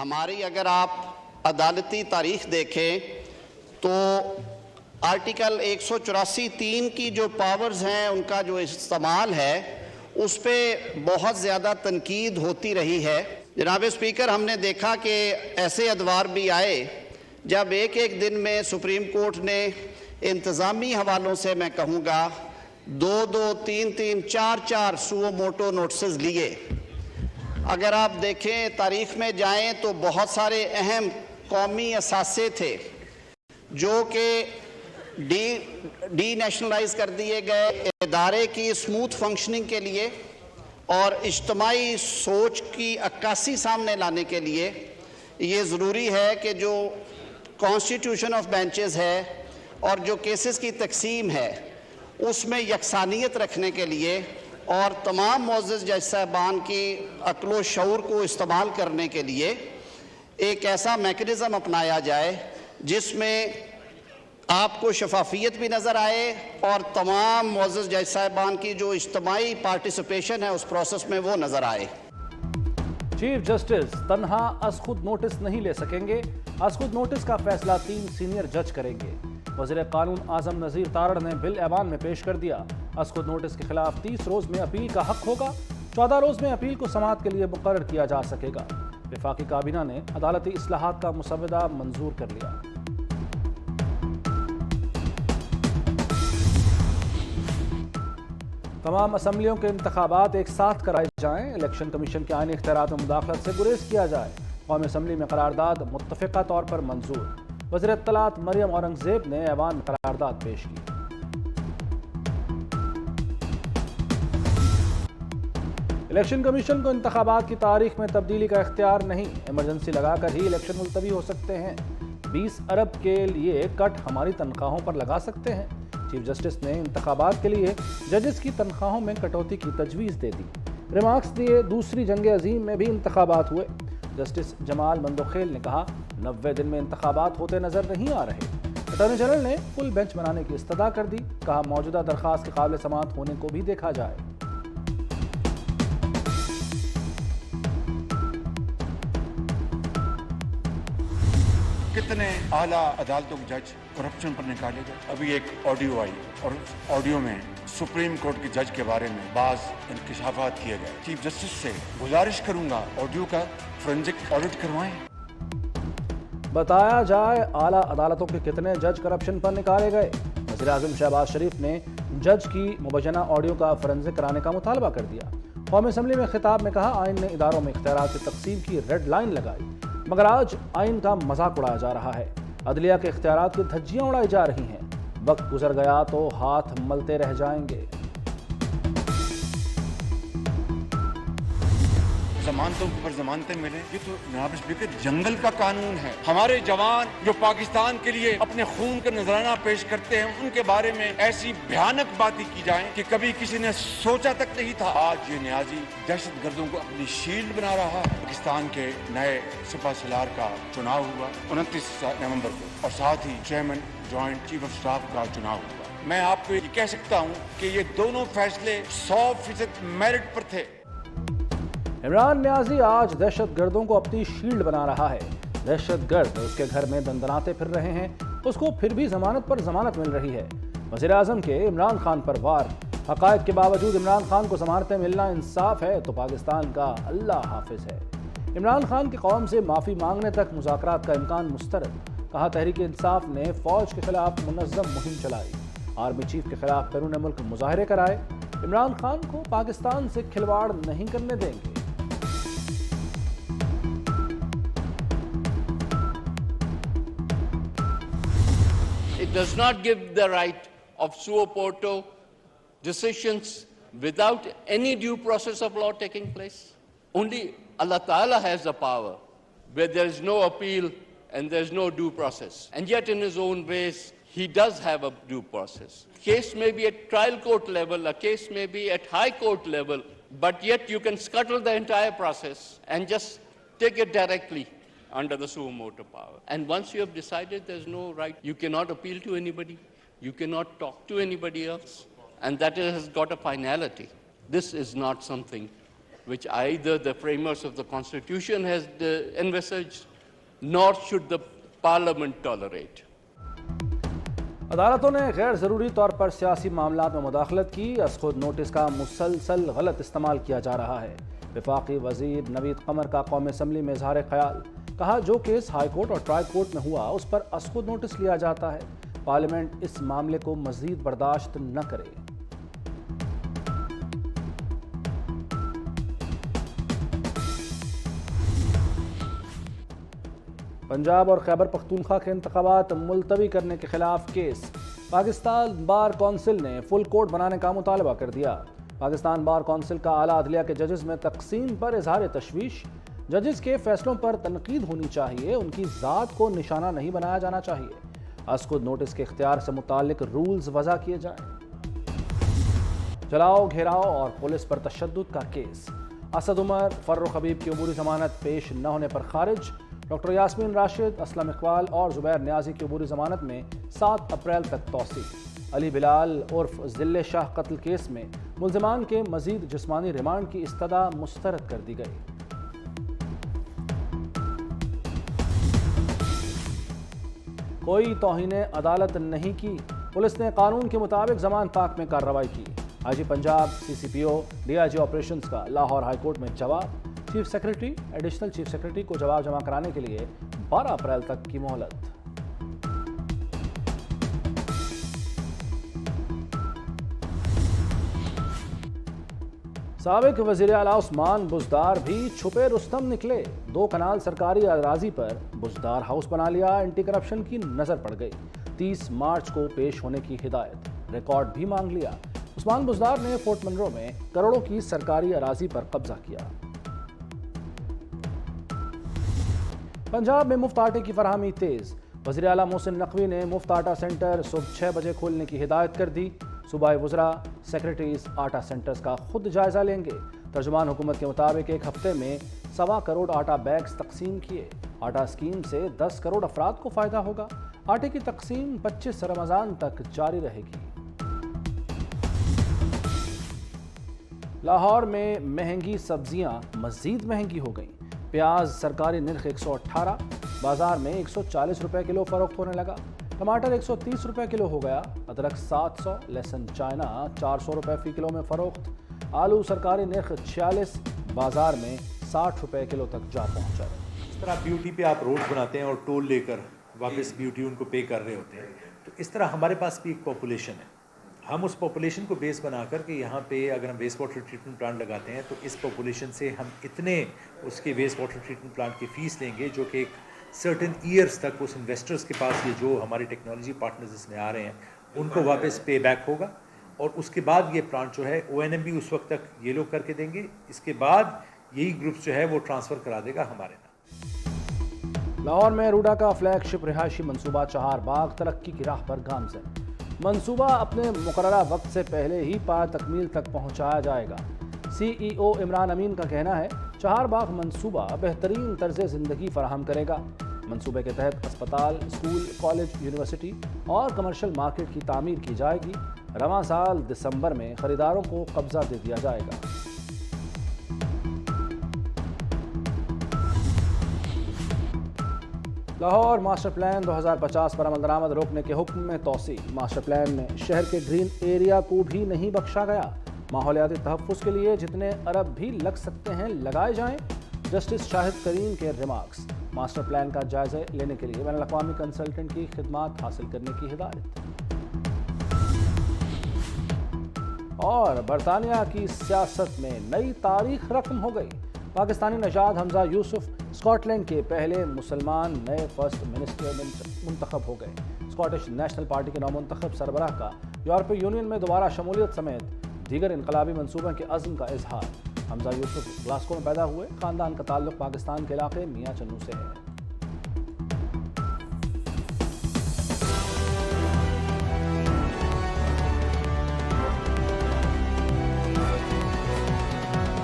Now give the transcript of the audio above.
ہماری اگر آپ عدالتی تاریخ دیکھیں تو آرٹیکل 184(3) کی جو پاورز ہیں ان کا جو استعمال ہے اس پہ بہت زیادہ تنقید ہوتی رہی ہے۔ جناب اسپیکر، ہم نے دیکھا کہ ایسے ادوار بھی آئے جب ایک دن میں سپریم کورٹ نے انتظامی حوالوں سے میں کہوں گا 2 3 4 سو موٹو نوٹسز لیے۔ اگر آپ دیکھیں تاریخ میں جائیں تو بہت سارے اہم قومی اثاثے تھے جو کہ ڈی نیشنلائز کر دیے گئے۔ ادارے کی اسموتھ فنکشننگ کے لیے اور اجتماعی سوچ کی عکاسی سامنے لانے کے لیے یہ ضروری ہے کہ جو کانسٹیٹیوشن آف بینچز ہے اور جو کیسز کی تقسیم ہے اس میں یکسانیت رکھنے کے لیے اور تمام معزز جج صاحبان کی عقل و شعور کو استعمال کرنے کے لیے ایک ایسا میکنزم اپنایا جائے جس میں آپ کو شفافیت بھی نظر آئے اور تمام معزز جج صاحبان کی جو اجتماعی پارٹیسپیشن ہے اس پروسیس میں وہ نظر آئے۔ چیف جسٹس تنہا از خود نوٹس نہیں لے سکیں گے۔ از خود نوٹس کا فیصلہ 3 سینئر جج کریں گے۔ وزیر قانون اعظم نذیر تارڑ نے بل ایوان میں پیش کر دیا۔ از خود نوٹس کے خلاف 30 روز میں اپیل کا حق ہوگا۔ 14 روز میں اپیل کو سماعت کے لیے مقرر کیا جا سکے گا۔ وفاقی کابینہ نے عدالتی اصلاحات کا مسودہ منظور کر لیا۔ تمام اسمبلیوں کے انتخابات ایک ساتھ کرائے جائیں۔ الیکشن کمیشن کے آئینی اختیارات میں مداخلت سے گریز کیا جائے۔ قومی اسمبلی میں قرارداد متفقہ طور پر منظور۔ وزیر اطلاعات مریم اورنگزیب نے ایوان میں قرارداد پیش کی۔ الیکشن کمیشن کو انتخابات کی تاریخ میں تبدیلی کا اختیار نہیں۔ ایمرجنسی لگا کر ہی الیکشن ملتوی ہو سکتے ہیں۔ 20 ارب کے لیے کٹ ہماری تنخواہوں پر لگا سکتے ہیں۔ چیف جسٹس نے انتخابات کے لیے ججز کی تنخواہوں میں کٹوتی کی تجویز دے دی۔ ریمارکس دیے دوسری جنگ عظیم میں بھی انتخابات ہوئے۔ جسٹس جمال مندوخیل نے کہا 90 دن میں انتخابات ہوتے نظر نہیں آ رہے۔ اٹارنی جنرل نے فل بینچ بنانے کی استدعا کر دی۔ کہا موجودہ درخواست کے قابل سماعت ہونے کو بھی دیکھا جائے۔ کتنے اعلیٰ عدالتوں کے جج کرپشن پر نکالے گئے۔ ابھی ایک آڈیو آئی اور آڈیو میں سپریم کورٹ کے جج کے بارے میں بعض انکشافات کیے گئے۔ چیف جسٹس سے گزارش کروں گا آڈیو کا فورینزک آڈٹ کروائیں۔ بتایا جائے اعلیٰ عدالتوں کے کتنے جج کرپشن پر نکالے گئے۔ وزیر اعظم شہباز شریف نے جج کی مبینہ آڈیو کا فورینزک کرانے کا مطالبہ کر دیا۔ قومی اسمبلی میں خطاب میں کہا آئین نے اداروں میں اختیارات کی تقسیم کی ریڈ لائن لگائی، مگر آج آئین کا مذاق اڑایا جا رہا ہے۔ عدلیہ کے اختیارات کی دھجیاں اڑائی جا رہی ہیں۔ وقت گزر گیا تو ہاتھ ملتے رہ جائیں گے۔ ضمانتوں پر ضمانتیں ملیں، یہ تو جناب اسپیکر جنگل کا قانون ہے۔ ہمارے جوان جو پاکستان کے لیے اپنے خون کا نذرانہ پیش کرتے ہیں ان کے بارے میں ایسی بھیانک باتیں کی جائیں کہ کبھی کسی نے سوچا تک نہیں تھا۔ آج یہ نیازی دہشت گردوں کو اپنی شیلڈ بنا رہا ہے۔ پاکستان کے نئے سپہ سالار کا چناؤ ہوا 29 نومبر کو اور ساتھ ہی chairman joint chief of staff کا چناؤ ہوا۔ میں آپ کو یہ کہہ سکتا ہوں کہ یہ دونوں فیصلے 100% میرٹ پر تھے۔ عمران نیازی آج دہشت گردوں کو اپنی شیلڈ بنا رہا ہے۔ دہشت گرد اس کے گھر میں دندناتے پھر رہے ہیں، اس کو پھر بھی ضمانت پر ضمانت مل رہی ہے۔ وزیر اعظم کے عمران خان پر وار۔ حقائق کے باوجود عمران خان کو ضمانتیں ملنا انصاف ہے تو پاکستان کا اللہ حافظ ہے۔ عمران خان کی قوم سے معافی مانگنے تک مذاکرات کا امکان مسترد۔ کہا تحریک انصاف نے فوج کے خلاف منظم مہم چلائی، آرمی چیف کے خلاف بیرون ملک مظاہرے کرائے۔ عمران خان کو پاکستان سے کھلواڑ نہیں کرنے دیں گے۔ It does not give the right of suo porto decisions without any due process of law taking place. Only Allah Ta'ala has the power where there is no appeal and there is no due process. And yet in his own ways, he does have a due process. Case may be at trial court level, a case may be at high court level, but yet you can scuttle the entire process and just take it directly under the suo motu power. And once you have decided there's no right, you cannot appeal to anybody, you cannot talk to anybody else, and that has got a finality. This is not something which either the framers of the Constitution has envisaged, nor should the Parliament tolerate. عدالتوں نے غیر ضروری طور پر سیاسی معاملات میں مداخلت کی. از خود نوٹس کا مسلسل غلط استعمال کیا جا رہا ہے. وفاقی وزیر نوید قمر کا قومی اسمبلی میں اظہار خیال. کہا جو کیس ہائی کورٹ اور ٹرائی کورٹ میں ہوا اس پر از خود نوٹس لیا جاتا ہے. پارلیمنٹ اس معاملے کو مزید برداشت نہ کرے. پنجاب اور خیبر پختونخوا کے انتخابات ملتوی کرنے کے خلاف کیس. پاکستان بار کونسل نے فل کورٹ بنانے کا مطالبہ کر دیا. پاکستان بار کونسل کا اعلیٰ عدلیہ کے ججز میں تقسیم پر اظہار تشویش. ججز کے فیصلوں پر تنقید ہونی چاہیے, ان کی ذات کو نشانہ نہیں بنایا جانا چاہیے. از خود نوٹس کے اختیار سے متعلق رولز وضع کیے جائیں. جلاؤ, گھیراؤ اور پولیس پر تشدد کا کیس. اسد عمر, فرخ حبیب کی عبوری ضمانت پیش نہ ہونے پر خارج. ڈاکٹر یاسمین راشد, اسلم اقبال اور زبیر نیازی کی عبوری ضمانت میں 7 اپریل تک توسیع. علی بلال عرف ذل شاہ قتل کیس میں ملزمان کے مزید جسمانی ریمانڈ کی استدعا مسترد کر دی گئی. کوئی توہین عدالت نہیں کی, پولیس نے قانون کے مطابق زمان پاک میں کارروائی کی. آئی جی پنجاب, سی سی پی او, ڈی آئی جی آپریشنز کا لاہور ہائی کورٹ میں جواب. Chief secretary, additional chief secretary کو جواب جمع کرانے کے لیے 12 اپریل تک کی مہلت. سابق وزیر اعلیٰ عثمان بزدار بھی چھپے رستم نکلے. 2 کنال سرکاری اراضی پر بزدار ہاؤس بنا لیا. اینٹی کرپشن کی نظر پڑ گئی. 30 مارچ کو پیش ہونے کی ہدایت. ریکارڈ بھی مانگ لیا. عثمان بزدار نے فورٹ منرو میں کروڑوں کی سرکاری اراضی پر قبضہ کیا. پنجاب میں مفت آٹے کی فراہمی تیز. وزیر اعلیٰ محسن نقوی نے مفت آٹا سینٹر صبح 6 بجے کھولنے کی ہدایت کر دی. صوبائی وزراء, سیکرٹریز آٹا سینٹرز کا خود جائزہ لیں گے. ترجمان حکومت کے مطابق ایک ہفتے میں 1.25 کروڑ آٹا بیگز تقسیم کیے. آٹا اسکیم سے 10 کروڑ افراد کو فائدہ ہوگا. آٹے کی تقسیم 25 رمضان تک جاری رہے گی. لاہور میں مہنگی سبزیاں مزید مہنگی ہو گئیں. پیاز سرکاری نرخ 118, بازار میں 140 روپے کلو فروخت ہونے لگا. ٹماٹر 130 روپے کلو ہو گیا. ادرک 700, لہسن چائنا 400 روپے فی کلو میں فروخت. آلو سرکاری نرخ 46, بازار میں 60 روپے کلو تک جا پہنچا. اس طرح بیوٹی پہ آپ روڈ بناتے ہیں اور ٹول لے کر واپس بیوٹی ان کو پے کر رہے ہوتے ہیں, تو اس طرح ہمارے پاس بھی ایک پاپولیشن ہے. ہم اس پاپولیشن کو بیس بنا کر کہ یہاں پہ اگر ہم ویسٹ واٹر ٹریٹمنٹ پلانٹ لگاتے ہیں تو اس پاپولیشن سے ہم اتنے اس کے ویسٹ واٹر ٹریٹمنٹ پلانٹ کی فیس لیں گے جو کہ ایک سرٹن ایئرز تک اس انویسٹرز کے پاس یہ جو ہمارے ٹیکنالوجی پارٹنرز اس میں آ رہے ہیں ان کو واپس پے بیک ہوگا. اور اس کے بعد یہ پلانٹ جو ہے ONM بھی اس وقت تک یہ لوگ کر کے دیں گے. اس کے بعد یہی گروپس جو ہے وہ ٹرانسفر کرا دے گا ہمارے نام. لاہور میں روڈا کا فلیگ شپ رہائشی منصوبہ چہار باغ ترقی کی راہ پر گامزن. منصوبہ اپنے مقررہ وقت سے پہلے ہی پا تکمیل تک پہنچایا جائے گا. سی ای او عمران امین کا کہنا ہے چہار باغ منصوبہ بہترین طرز زندگی فراہم کرے گا. منصوبے کے تحت اسپتال, اسکول, کالج, یونیورسٹی اور کمرشل مارکیٹ کی تعمیر کی جائے گی. رواں سال دسمبر میں خریداروں کو قبضہ دے دیا جائے گا. لاہور ماسٹر پلان 2050 پر عمل درآمد روکنے کے حکم میں توسیع. ماسٹر پلان میں شہر کے گرین ایریا کو بھی نہیں بخشا گیا. ماحولیاتی تحفظ کے لیے جتنے ارب بھی لگ سکتے ہیں لگائے جائیں. جسٹس شاہد کریم کے ریمارکس. ماسٹر پلان کا جائزہ لینے کے لیے بین الاقوامی کنسلٹنٹ کی خدمات حاصل کرنے کی ہدایت. اور برطانیہ کی سیاست میں نئی تاریخ رقم ہو گئی. پاکستانی نژاد حمزہ یوسف اسکاٹ لینڈ کے پہلے مسلمان نئے فرسٹ منسٹر منتخب ہو گئے. اسکاٹش نیشنل پارٹی کے نومنتخب سربراہ کا یورپی یونین میں دوبارہ شمولیت سمیت دیگر انقلابی منصوبوں کے عزم کا اظہار. حمزہ یوسف گلاسکو میں پیدا ہوئے. خاندان کا تعلق پاکستان کے علاقے میاں چنو سے ہے.